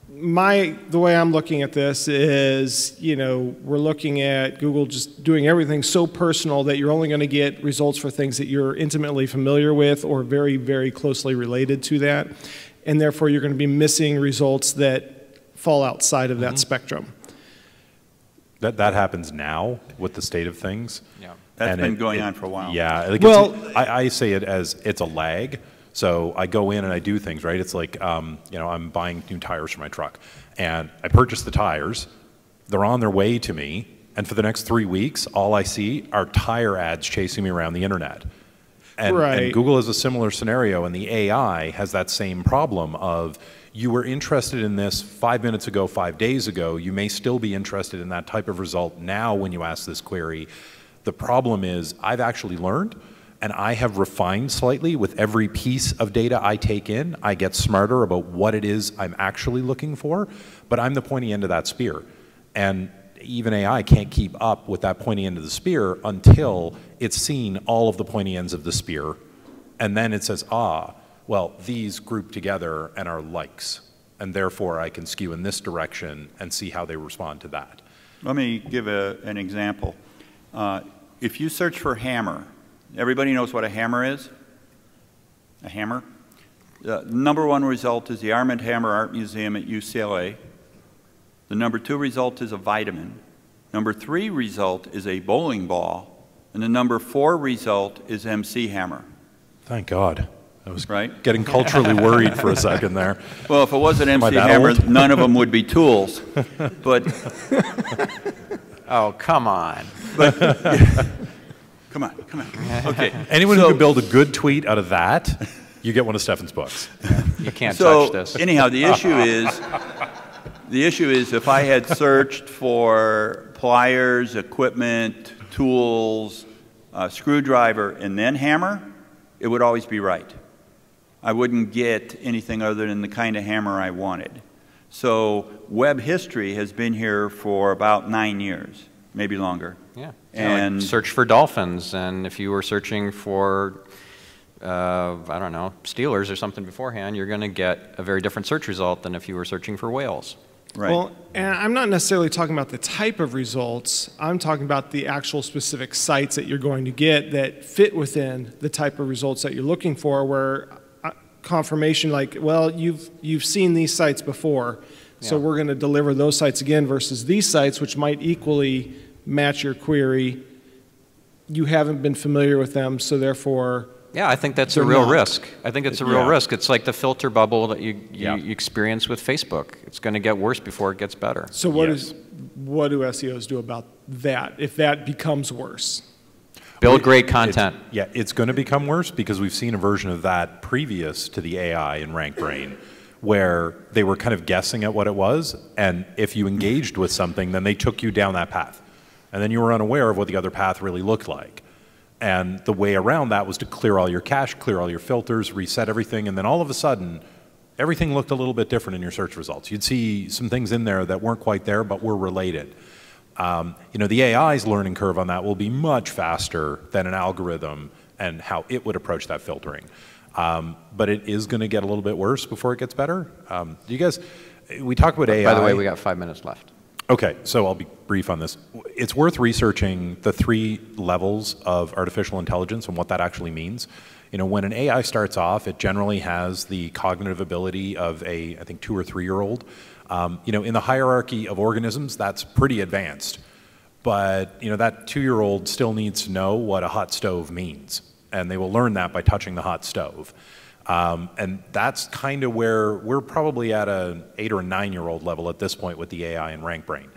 the way I'm looking at this is, you know, we're looking at Google just doing everything so personal that you're only going to get results for things that you're intimately familiar with or very, very closely related to that. And therefore, you're going to be missing results that fall outside of that spectrum. That happens now with the state of things. Yeah. That's been going on for a while. Yeah. Like, well, I say it as it's a lag. So I go in and I do things, right? It's like, you know, I'm buying new tires for my truck. And I purchase the tires. They're on their way to me. And for the next 3 weeks, all I see are tire ads chasing me around the internet. And, and Google is a similar scenario. And the AI has that same problem of, you were interested in this 5 minutes ago, 5 days ago. You may still be interested in that type of result now when you ask this query. The problem is, I've actually learned, and I have refined slightly with every piece of data I take in. I get smarter about what it is I'm actually looking for, but I'm the pointy end of that spear. And even AI can't keep up with that pointy end of the spear until it's seen all of the pointy ends of the spear. And then it says, ah, well, these group together and are likes, and therefore I can skew in this direction and see how they respond to that. Let me give an example. If you search for hammer, everybody knows what a hammer is? A hammer? The number 1 result is the Armand Hammer Art Museum at UCLA. The number 2 result is a vitamin. Number 3 result is a bowling ball. And the number 4 result is MC Hammer. Thank God. I was getting culturally worried for a second there. Well, if it wasn't MC Hammer, none of them would be tools. But oh, come on. But, come on. Okay. Anyone who can build a good tweet out of that, you get one of Stephan's books. You can't touch this. Anyhow, the issue is if I had searched for pliers, equipment, tools, screwdriver, and then hammer, it would always be right. I wouldn't get anything other than the kind of hammer I wanted. So web history has been here for about 9 years, maybe longer. Yeah. And like search for dolphins, and if you were searching for, I don't know, Steelers or something beforehand, you're going to get a very different search result than if you were searching for whales. Right. Well, and I'm not necessarily talking about the type of results. I'm talking about the actual specific sites that you're going to get that fit within the type of results that you're looking for, where confirmation like, well, you've seen these sites before, so we're going to deliver those sites again, versus these sites, which might equally match your query. You haven't been familiar with them, so therefore... Yeah, I think that's a real risk. I think it's a real risk. It's like the filter bubble that you experience with Facebook. It's going to get worse before it gets better. So what do SEOs do about that, if that becomes worse? Build great content. It's going to become worse because we've seen a version of that previous to the AI in RankBrain, where they were kind of guessing at what it was, and if you engaged with something, then they took you down that path. And then you were unaware of what the other path really looked like. And the way around that was to clear all your cache, clear all your filters, reset everything, and then all of a sudden, everything looked a little bit different in your search results. You'd see some things in there that weren't quite there, but were related. The AI's learning curve on that will be much faster than an algorithm and how it would approach that filtering. But it is going to get a little bit worse before it gets better. You guys, we talk about AI. By the way, we got 5 minutes left. Okay, so I'll be brief on this. It's worth researching the 3 levels of artificial intelligence and what that actually means. When an AI starts off, it generally has the cognitive ability of I think 2 or 3-year-old. In the hierarchy of organisms, that's pretty advanced. But, that 2-year-old still needs to know what a hot stove means. And they will learn that by touching the hot stove. And that's kind of where we're probably at an 8 or 9-year-old level at this point with the AI and RankBrain.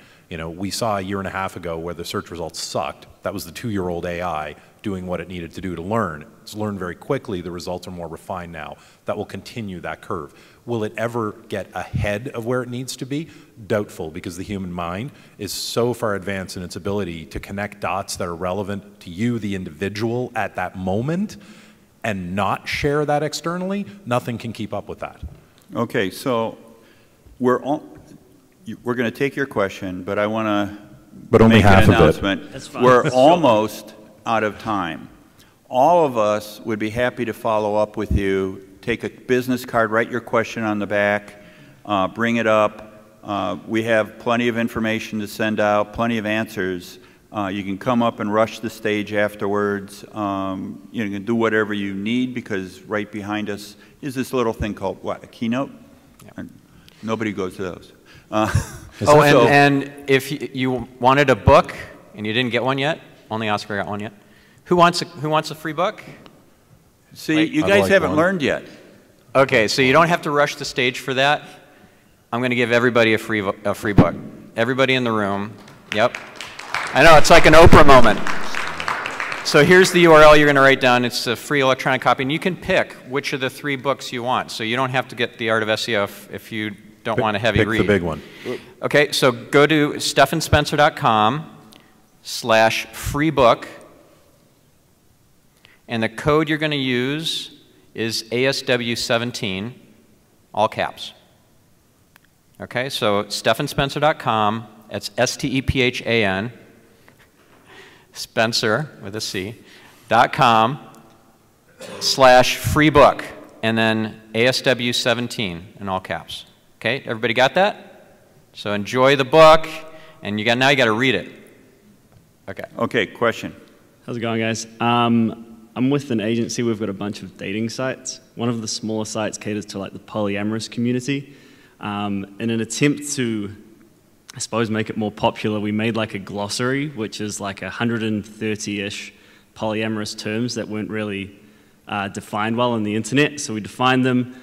We saw a year and a half ago where the search results sucked. That was the 2-year-old AI doing what it needed to do to learn. It's learned very quickly. The results are more refined now. That will continue that curve. Will it ever get ahead of where it needs to be? Doubtful, because the human mind is so far advanced in its ability to connect dots that are relevant to you, the individual, at that moment, and not share that externally. Nothing can keep up with that. Okay, so we're going to take your question, but I want to only make half an of it. announcement. That's fine. We're almost out of time. All of us would be happy to follow up with you. Take a business card, write your question on the back, bring it up. We have plenty of information to send out, plenty of answers. You can come up and rush the stage afterwards. You can do whatever you need, because right behind us is this little thing called, what, a keynote? Yeah. Nobody goes to those. And if you wanted a book and you didn't get one yet, only Oscar got one yet. Who wants a free book? See, you guys haven't learned yet. Okay, so you don't have to rush the stage for that. I'm going to give everybody a free book. Everybody in the room. Yep. I know, it's like an Oprah moment. So here's the URL you're going to write down. It's a free electronic copy, and you can pick which of the 3 books you want. So you don't have to get The Art of SEO if you don't want a heavy read. Pick the big one. Okay, so go to stephanspencer.com/free book, and the code you're going to use is ASW17, all caps. Okay, so stephanspencer.com, that's STEPHAN, Spencer with a C, .com/free book, and then ASW17 in all caps. Okay, everybody got that? So enjoy the book, and now you got to read it. Okay. Okay, question. How's it going, guys? I'm with an agency. We've got a bunch of dating sites. One of the smaller sites caters to like the polyamorous community. In an attempt to, I suppose, make it more popular, we made like a glossary, which is like 130-ish polyamorous terms that weren't really defined well on the internet. So we defined them.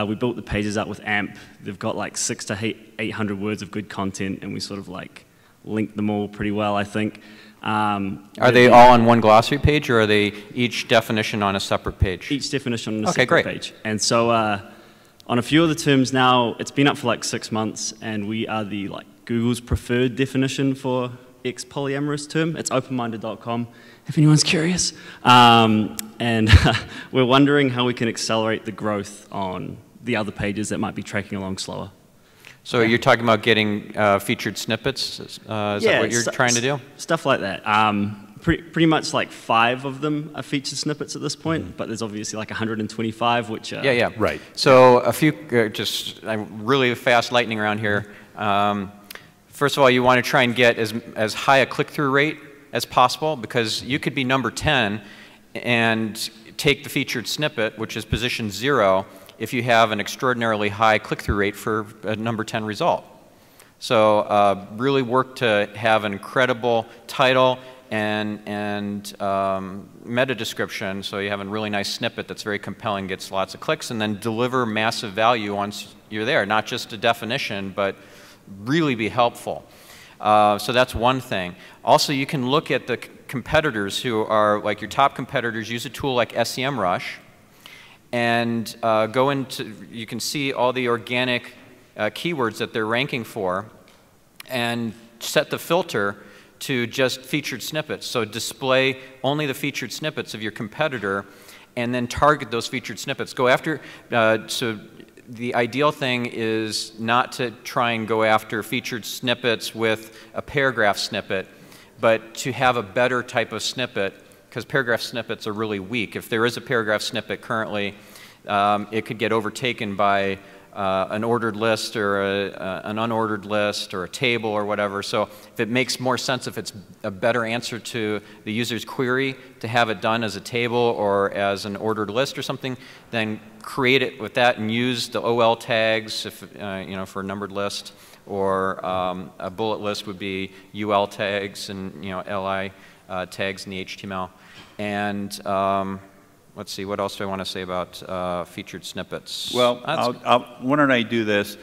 We built the pages out with AMP. They've got like 600 to 800 words of good content, and we sort of like linked them all pretty well, I think. Are they all on one glossary page, or are they each definition on a separate page? Each definition on a separate page. And so on a few of the terms now, it's been up for like 6 months, and we are the Google's preferred definition for X polyamorous term. It's openminded.com, if anyone's curious. And we're wondering how we can accelerate the growth on the other pages that might be tracking along slower. So you're talking about getting featured snippets? Is that what you're trying to do? Stuff like that. Pretty much like 5 of them are featured snippets at this point, but there's obviously like 125, which are... Yeah. Right. So a few, really fast lightning around here. First of all, you want to try and get as high a click-through rate as possible, because you could be number 10 and take the featured snippet, which is position 0, if you have an extraordinarily high click-through rate for a number 10 result. So really work to have an incredible title and meta description, so you have a really nice snippet that's very compelling, gets lots of clicks, and then deliver massive value once you're there. Not just a definition, but really be helpful. So that's one thing. Also, you can look at the competitors who are like your top competitors. Use a tool like SEMrush, and you can see all the organic keywords that they're ranking for, and set the filter to just featured snippets. So display only the featured snippets of your competitor, and then target those featured snippets. Go after, so the ideal thing is not to try and go after featured snippets with a paragraph snippet, but to have a better type of snippet, because paragraph snippets are really weak. If there is a paragraph snippet currently, it could get overtaken by an ordered list or an unordered list or a table or whatever. So if it makes more sense, if it's a better answer to the user's query to have it done as a table or as an ordered list or something, then create it with that and use the OL tags if, you know, for a numbered list, or a bullet list would be UL tags and, you know, LI tags in the HTML. And let's see, what else do I want to say about featured snippets? Well, why don't I do this?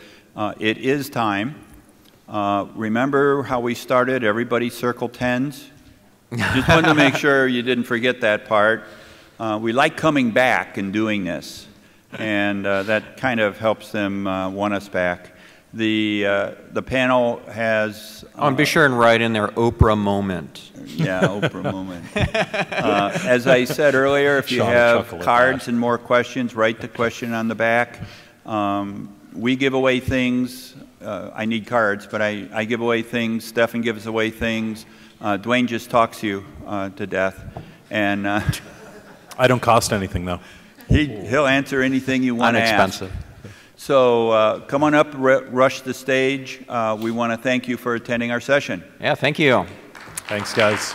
It is time. Remember how we started? Everybody circle 10s? Just wanted to make sure you didn't forget that part. We like coming back and doing this, and that kind of helps them want us back. The panel has... and be sure and write in there Oprah moment. Yeah, Oprah moment. As I said earlier, if you have cards and more questions, write the question on the back. We give away things. I need cards, but I give away things. Stephan gives away things. Duane just talks you to death. And I don't cost anything, though. He'll answer anything you want to ask. Inexpensive. So come on up, rush the stage. We want to thank you for attending our session. Yeah, thank you. Thanks, guys.